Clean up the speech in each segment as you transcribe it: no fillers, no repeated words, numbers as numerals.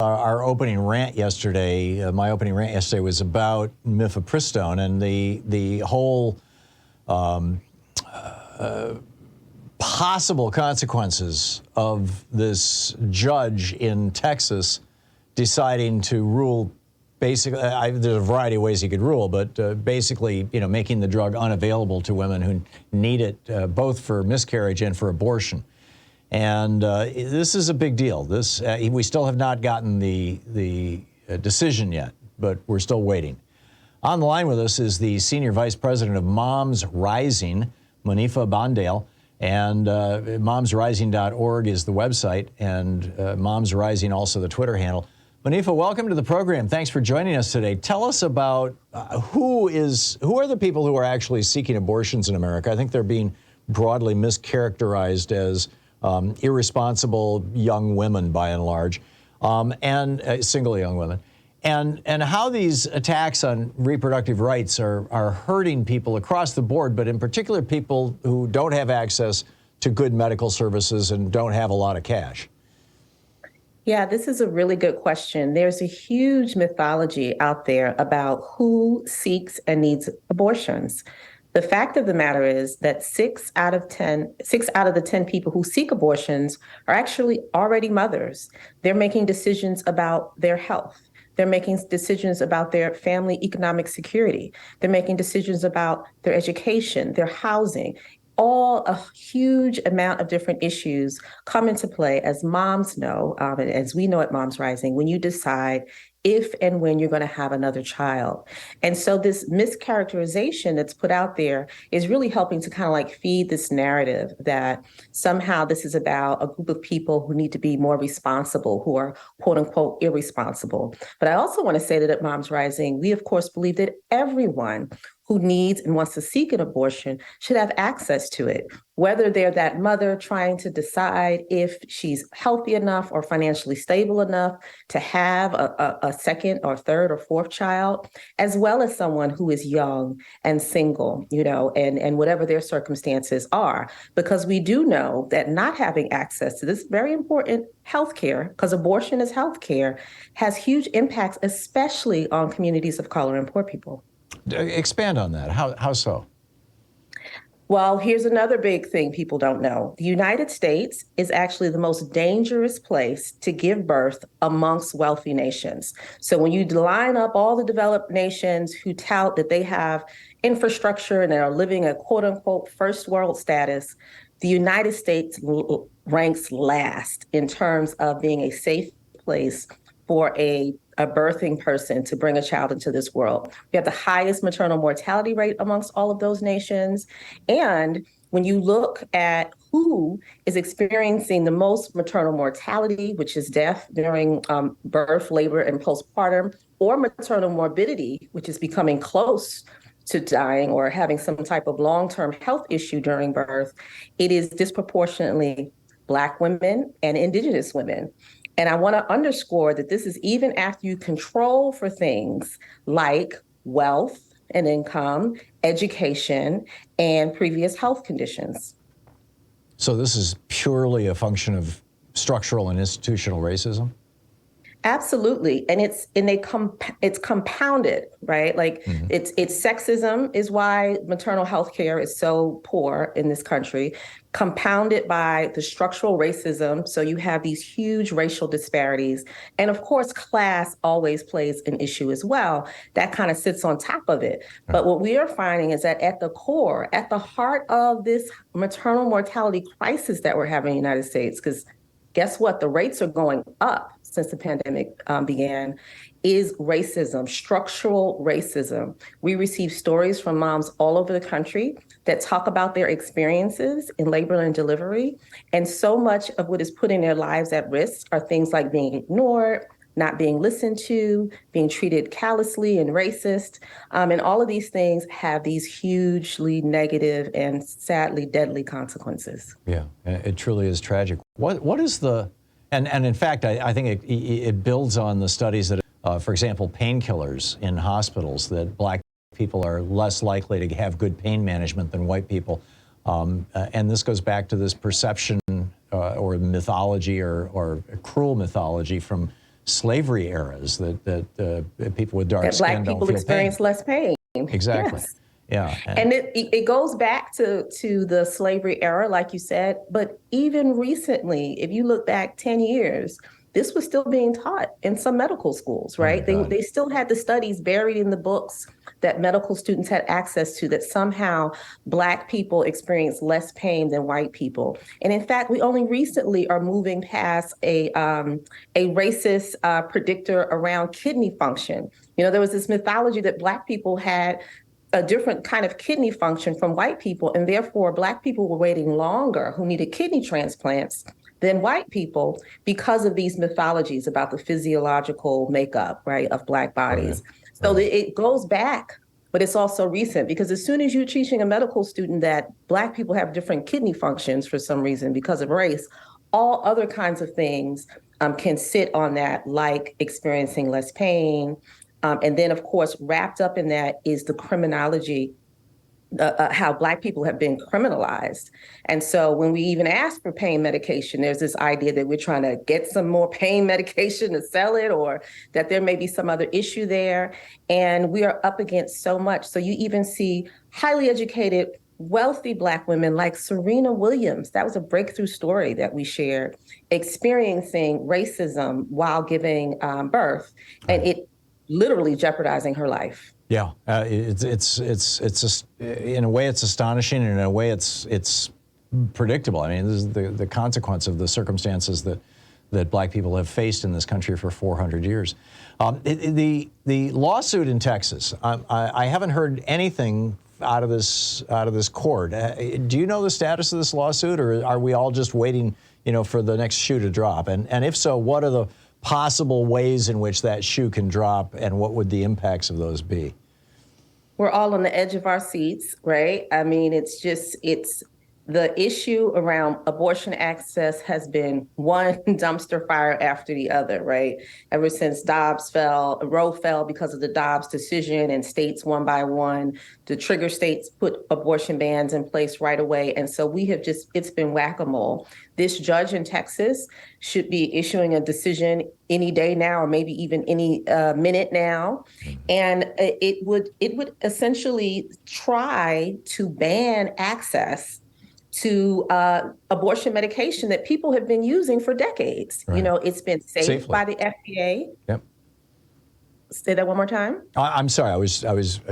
Our opening rant yesterday, my opening rant yesterday was about Mifepristone and the whole possible consequences of this judge in Texas deciding to rule. Basically, there's a variety of ways he could rule, but basically, making the drug unavailable to women who need it, both for miscarriage and for abortion. And this is a big deal. We still have not gotten the decision yet, but we're still waiting. On the line with us is the Senior Vice President of MomsRising, Monifa Bandele, and momsrising.org is the website, and MomsRising also the Twitter handle. Monifa, welcome to the program. Thanks for joining us today. Tell us about who are the people who are actually seeking abortions in America. I think they're being broadly mischaracterized as irresponsible young women, by and large, and single young women, and how these attacks on reproductive rights are hurting people across the board, but in particular people who don't have access to good medical services and don't have a lot of cash. Yeah, this is a really good question. There's a huge mythology out there about who seeks and needs abortions. The fact of the matter is that 6 out of the 10 people who seek abortions are actually already mothers. They're making decisions about their health. They're making decisions about their family economic security. They're making decisions about their education, their housing. All a huge amount of different issues come into play, as moms know, and as we know at MomsRising, when you decide if and when you're going to have another child. And so this mischaracterization that's put out there is really helping to kind of like feed this narrative that somehow this is about a group of people who need to be more responsible, who are quote unquote irresponsible. But I also want to say that at MomsRising, we of course believe that everyone who needs and wants to seek an abortion should have access to it, whether they're that mother trying to decide if she's healthy enough or financially stable enough to have a second or third or fourth child, as well as someone who is young and single, and whatever their circumstances are. Because we do know that not having access to this very important healthcare, because abortion is healthcare, has huge impacts, especially on communities of color and poor people. Expand on that. How so? Well, here's another big thing people don't know. The United States is actually the most dangerous place to give birth amongst wealthy nations. So when you line up all the developed nations who tout that they have infrastructure and are living a quote unquote first world status, the United States ranks last in terms of being a safe place for a birthing person to bring a child into this world. We have the highest maternal mortality rate amongst all of those nations. And when you look at who is experiencing the most maternal mortality, which is death during birth, labor, and postpartum, or maternal morbidity, which is becoming close to dying or having some type of long-term health issue during birth, it is disproportionately Black women and Indigenous women. And I want to underscore that this is even after you control for things like wealth and income, education, and previous health conditions. So this is purely a function of structural and institutional racism? Absolutely. And it's compounded, right? Like it's sexism is why maternal health care is so poor in this country, compounded by the structural racism. So you have these huge racial disparities. And of course, class always plays an issue as well. That kind of sits on top of it. But what we are finding is that at the core, at the heart of this maternal mortality crisis that we're having in the United States, because guess what? The rates are going up since the pandemic began, is racism, structural racism. We receive stories from moms all over the country that talk about their experiences in labor and delivery. And so much of what is putting their lives at risk are things like being ignored, not being listened to, being treated callously and racist. And all of these things have these hugely negative and sadly deadly consequences. Yeah, it truly is tragic. What is the, and in fact, I think it builds on the studies that, for example, painkillers in hospitals, that Black people are less likely to have good pain management than white people. And this goes back to this perception or mythology or cruel mythology from slavery eras that people with dark That skin Black don't people feel experience pain. less pain. Exactly. Yes. Yeah. And it goes back to the slavery era, like you said, but even recently, if you look back 10 years, this was still being taught in some medical schools, Oh my right? God. They still had the studies buried in the books that medical students had access to, that somehow Black people experience less pain than white people. And in fact, we only recently are moving past a racist predictor around kidney function. You know, there was this mythology that Black people had a different kind of kidney function from white people, and therefore Black people were waiting longer who needed kidney transplants than white people because of these mythologies about the physiological makeup, right, of Black bodies. Right. So it goes back, but it's also recent, because as soon as you're teaching a medical student that Black people have different kidney functions for some reason because of race, all other kinds of things can sit on that, like experiencing less pain. And then, of course, wrapped up in that is the criminology, how Black people have been criminalized. And so when we even ask for pain medication, there's this idea that we're trying to get some more pain medication to sell it, or that there may be some other issue there. And we are up against so much. So you even see highly educated, wealthy Black women like Serena Williams. That was a breakthrough story that we shared, experiencing racism while giving birth, and it literally jeopardizing her life. Yeah, it's just, in a way it's astonishing, and in a way it's predictable. I mean, this is the consequence of the circumstances that Black people have faced in this country for 400 years. The lawsuit in Texas, I haven't heard anything out of this court. Do you know the status of this lawsuit, or are we all just waiting, for the next shoe to drop? And if so, what are the possible ways in which that shoe can drop, and what would the impacts of those be? We're all on the edge of our seats, right? I mean, it's the issue around abortion access has been one dumpster fire after the other, right? Ever since Roe fell because of the Dobbs decision, and states one by one, the trigger states put abortion bans in place right away. And so it's been whack-a-mole. This judge in Texas should be issuing a decision any day now, or maybe even any minute now. And it would essentially try to ban access to abortion medication that people have been using for decades. Right. It's been safe Safely by the FDA. Yep. Say that one more time. I'm sorry, I was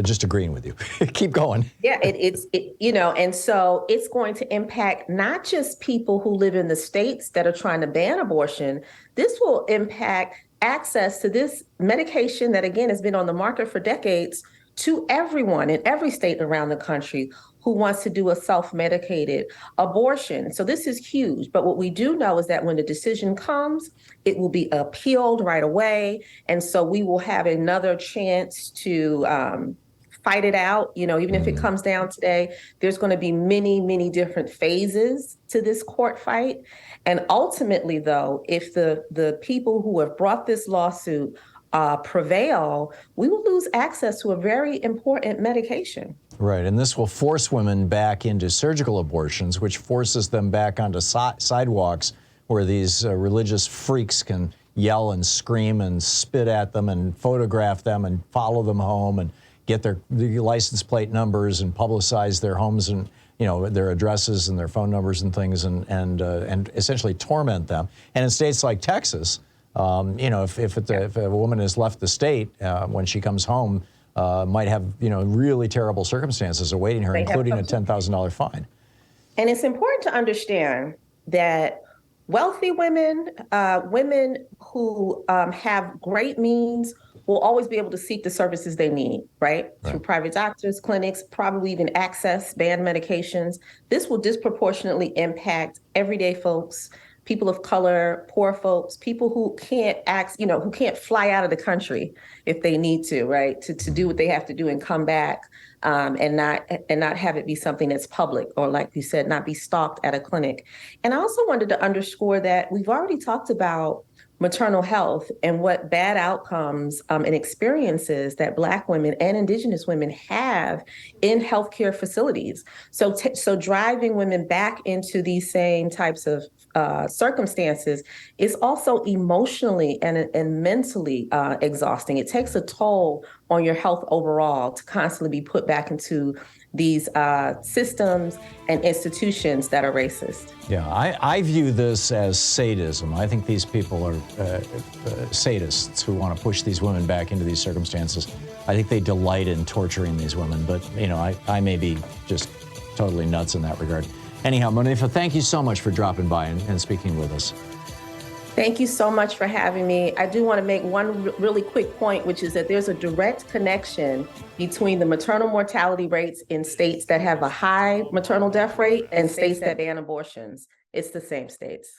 just agreeing with you. Keep going. Yeah, and so it's going to impact not just people who live in the states that are trying to ban abortion. This will impact access to this medication that, again, has been on the market for decades, to everyone in every state around the country who wants to do a self-medicated abortion. So this is huge. But what we do know is that when the decision comes, it will be appealed right away. And so we will have another chance to fight it out. Even if it comes down today, there's going to be many, many different phases to this court fight. And ultimately, though, if the people who have brought this lawsuit prevail, we will lose access to a very important medication. Right, and this will force women back into surgical abortions, which forces them back onto sidewalks where these religious freaks can yell and scream and spit at them and photograph them and follow them home and get their license plate numbers and publicize their homes and their addresses and their phone numbers and things, and essentially torment them. And in states like Texas, if a woman has left the state when she comes home, might have really terrible circumstances awaiting her, including a $10,000 fine. And it's important to understand that wealthy women, women who have great means, will always be able to seek the services they need, right? Through private doctors, clinics, probably even access banned medications. This will disproportionately impact everyday folks, people of color, poor folks, people who can't who can't fly out of the country if they need to, right? To do what they have to do and come back, and not have it be something that's public, or, like you said, not be stalked at a clinic. And I also wanted to underscore that we've already talked about maternal health and what bad outcomes and experiences that Black women and Indigenous women have in healthcare facilities. So driving women back into these same types of circumstances, is also emotionally and mentally exhausting. It takes a toll on your health overall to constantly be put back into these systems and institutions that are racist. Yeah, I view this as sadism. I think these people are sadists who want to push these women back into these circumstances. I think they delight in torturing these women, but I may be just totally nuts in that regard. Anyhow, Monifa, thank you so much for dropping by and speaking with us. Thank you so much for having me. I do want to make one really quick point, which is that there's a direct connection between the maternal mortality rates in states that have a high maternal death rate and states that ban abortions. It's the same states.